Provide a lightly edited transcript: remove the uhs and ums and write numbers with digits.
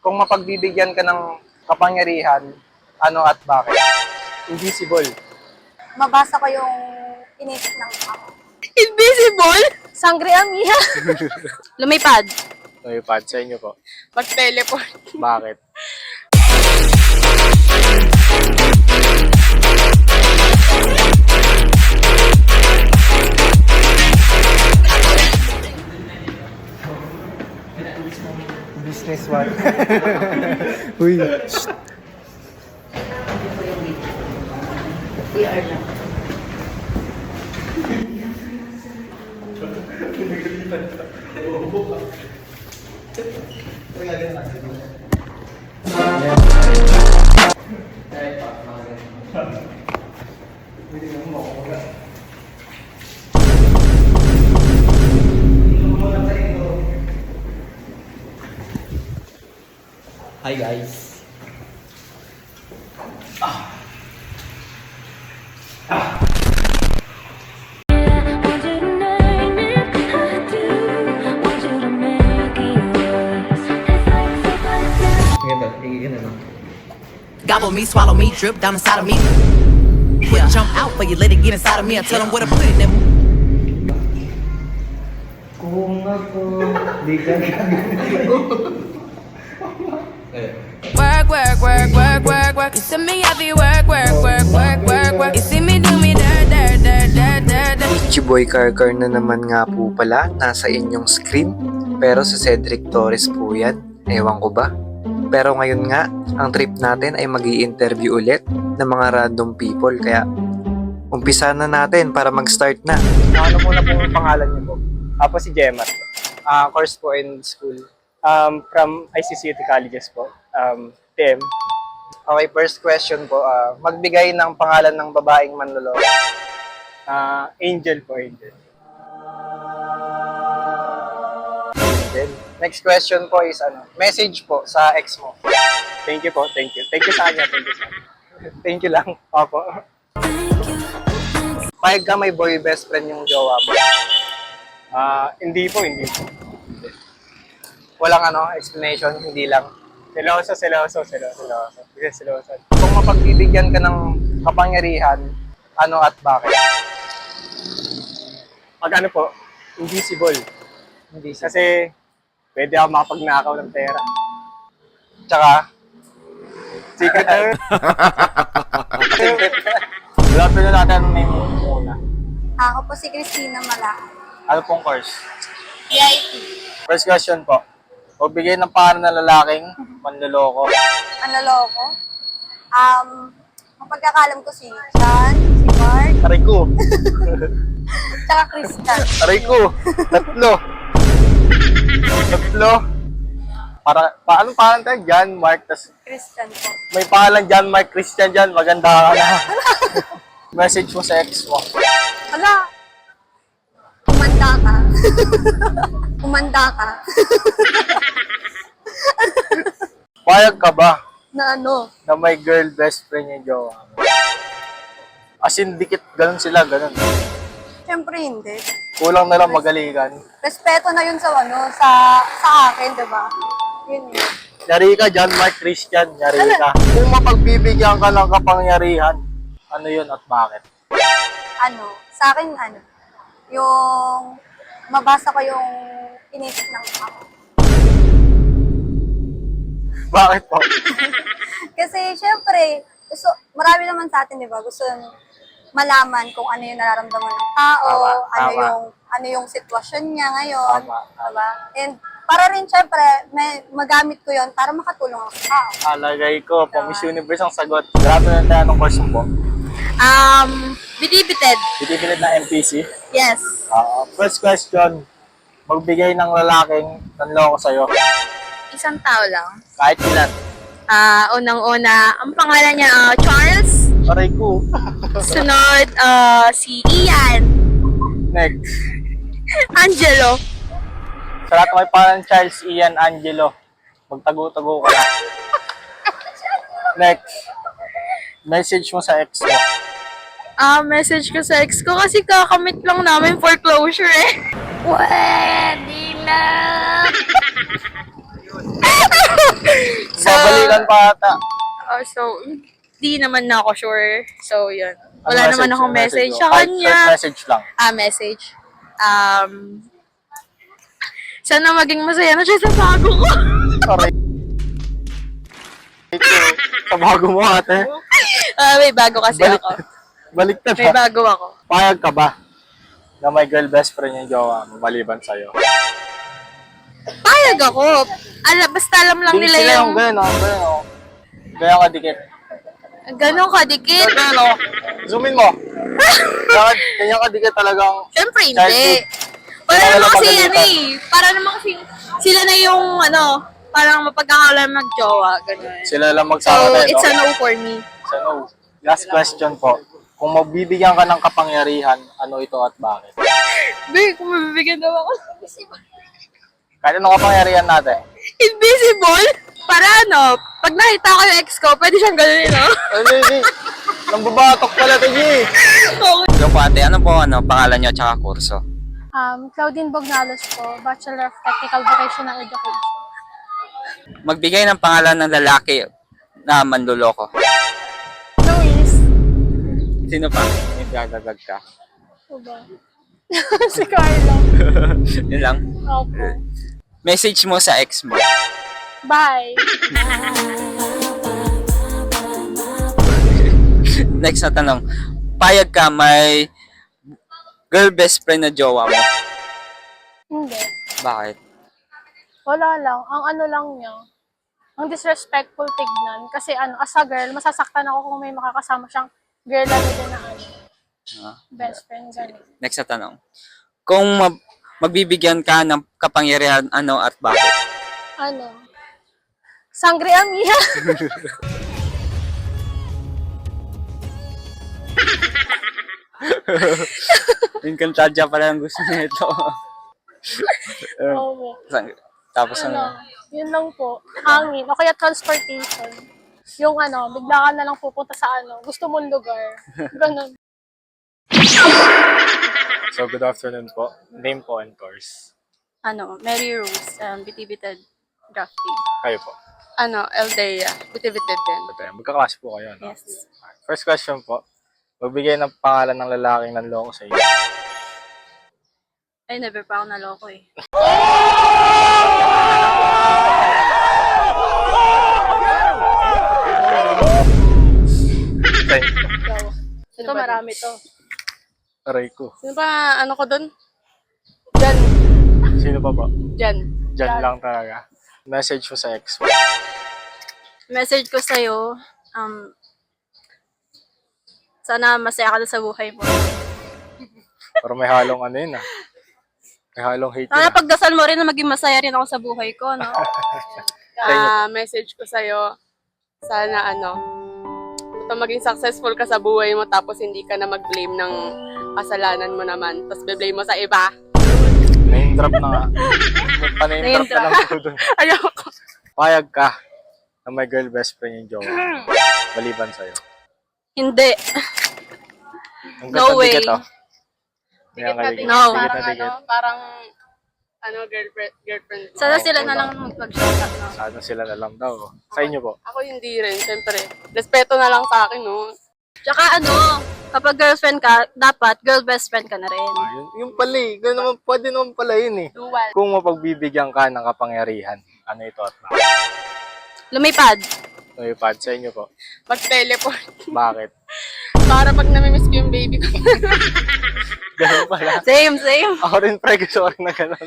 Kung mapagbibigyan ka ng kapangyarihan, ano at bakit? Invisible. Mabasa ko yung inisip ng tao. Invisible? Sangre amiha. Lumipad. Lumipad sa inyo po. Mag-teleport. Bakit? Business one. Uy. Hi guys. Gobble me, swallow me, drip down inside of me. Yeah. Jump out for you, let it get inside of me. I tell them where to put it. Then Kung ako, di ka Work, work, work, work, work, work. You see me heavy work, work, work, work, work, work. You see me do me dirt, dirt, dirt, dirt, dirt, dirt. Chiboy Karkar na naman nga po pala nasa inyong screen. Pero si Cedric Torres po yan. Ewan ko ba? Pero ngayon nga, ang trip natin ay mag-i-interview ulit ng mga random people. Kaya umpisa na natin para mag-start na. Ano muna po yung pangalan niyo po? Ako si Gemma. Course po in school. From ICCT Colleges po. TM. Okay, first question po. Magbigay ng pangalan ng babaeng manloloko. Angel po, Angel. Then, next question po is message po sa ex mo. Thank you po, thank you. Thank you sa kanya, thank you sa kanya. Thank you lang. Opo. Payag ka may boy best friend yung jowa mo. Hindi po, hindi po. Walang explanation, hindi lang. Seloso. Kasi seloso. Kung mapagbibigyan ka ng kapangyarihan, ano at bakit? Pag ano po, invisible. Hindi Kasi pwede ako makapagnakaw ng pera. Tsaka, Secret na yun. Secret. Lapin na natin ang name muna. Ako po si Christina Mala. Ano pong course? VIP. First question po. Magbigay ng pangalan ng lalaking manloloko. Manloloko. Ang pagkakalam ko si John, si Mark, Aray ko. tsaka Kristen. Aray ko. Tatlo. Anong pangalan tayo? John, Mark, tas Kristen po. may pangalan John, Mark, Christian dyan. Maganda ka na. Message mo sa ex mo. Hala! Kumanda ka. Kumanda ka. Payag ka ba Na ano? na may girl best friend yung jowa mo? As in, dikit, ganun sila, ganun. Siyempre hindi. Kulang na lang magalikan. Respeto na yun sa sa akin, di ba? Yun yun. Yari ka, John, Mark, Christian, yari ka. Kung mapagbibigyan ka ng kapangyarihan, ano yun at bakit? Sa akin, yung mabasa ko yung inisip ng tao. Bakit po? Kasi, syempre, marami naman sa atin, di ba? Gusto malaman kung ano yung nararamdaman ng tao, Tama. ano yung sitwasyon niya ngayon, Tama. diba? And para rin, syempre, magamit ko yon para makatulong ako sa tao. Alagay ko, pang Miss Universe ang sagot. Grabe na tayo anong course mo po. Binibited. Binibilid na MPC. Yes. First question, magbigay ng lalaking nanloko sa'yo. Isang tao lang. Kahit ilan. Unang-una, ang pangalan niya, Charles. Aray ko. Sunod, si Ian. Next. Angelo. Sa lahat may pangalan Charles, Ian, Angelo. Magtago-tago ka na. Next. Message mo sa ex mo. Message ko sa ex ko kasi kakamit lang namin foreclosure eh. Pwede na! Nasaktan pa ata. So, di naman na ako sure. So, yun. Wala Ano naman akong message mo? sa Kahit kanya. short message lang. Message. Sana maging masaya na siya sa bago ko. Sorry. Sa bago mo ate. May bago kasi ako. Baliktad May ha. bago ako. Payag ka ba na may girl best friend yung jowa mo maliban sa'yo? Payag ako. Basta alam lang nila Sila yung gano'n, oh. Gaya ka dikit. ganun kadikit. Gano'n, oh. Zoomin mo. Ganyan ka dikit talagang Siyempre hindi. childhood. Wala Wala naman kasi pagalitan. yan eh. Para naman kasi sila na yung parang mapagkakalam mag-jowa. Ganun. Sila lang So, magsama tayo, it's no? a no for me. So, no. Last question po. Kung magbibigyan ka ng kapangyarihan, ano ito at bakit? Be, kung mabibigyan daw ako. Kahit anong kapangyarihan natin? Invisible? Para pag nakita ko yung ex ko, pwede siyang ganunin, no? Hindi. Nang babatok pala ito, G. Hello po ate, ano po pangalan nyo tsaka kurso? Claudine Bognalos po, Bachelor of Technical Vocational Education. Magbigay ng pangalan ng lalaki na manluloko. Luis. Sino pa? May gagagag ka. Ano ba? Si Carlo. Yun lang. Opo. Message mo sa ex mo. Bye. Next na tanong. Payag ka may girl best friend na jowa mo. Hindi. Bakit? Wala lang. Ang ano lang niya. Ang disrespectful tignan. Kasi as a girl, masasaktan ako kung may makakasama siyang girl ano din na best friend. Ganun. Next na tanong. Kung magbibigyan ka ng kapangyarihan, ano at bakit? Sangre amiha. Encantadia pala ang gusto nito. Opo. Tapos ano? Yun lang po. Hangin. O kaya transportation. Yung bigla ka na lang pupunta sa gusto mong lugar. Ganun. So, good afternoon po. Name po and course. Mary Rose, Bitibited Drafting. Kayo po. Eldea, Bitibited din. Ito, magkaklase po kayo, no? Yes. First question po. Magbigay ng pangalan ng lalaking nanloko sa iyo. Ay, never pa ako naloko eh. Ito marami to. Aray ko. Sino pa, ko dun? Sino pa ba? Jan. Diyan lang talaga. Message mo sa ex mo. Message ko sa'yo, sana masaya ka na sa buhay mo. Pero may halong ano yun, ah. May halong hate yun, Sana ah. pagdasal mo rin na maging masaya rin ako sa buhay ko, no? Message ko sa'yo, sana ito maging successful ka sa buhay mo tapos hindi ka na mag-blame ng kasalanan mo naman. Tapos be-blame mo sa iba. Name drop na nga. May pa-name drop na lang po dun. Ayoko. Payag ka na may girl best friend yung jowa. Maliban sa'yo. Hindi. Ang No way. dikit, oh. Dikit na dikit. No. Dikit Parang na dikit. parang girlfriend mo. Sana sila na lang mag-shot up, no? Sana sila na lang daw. Oh. Sa inyo po. Ako hindi rin, syempre. Respeto na lang sa akin, no? Tsaka kapag girlfriend ka, dapat girl best friend ka na rin. Yung pala eh. Ganun naman, pwede naman pala yun eh. Dual. Kung mapagbibigyan ka ng kapangyarihan, ano ito at bakit? Lumipad. May pad sa inyo po. Mag-teleport. Bakit? Para pag namimiss ko yung baby ko. Ganun pala. Same. Ako rin pre, gusto ko rin na ganun.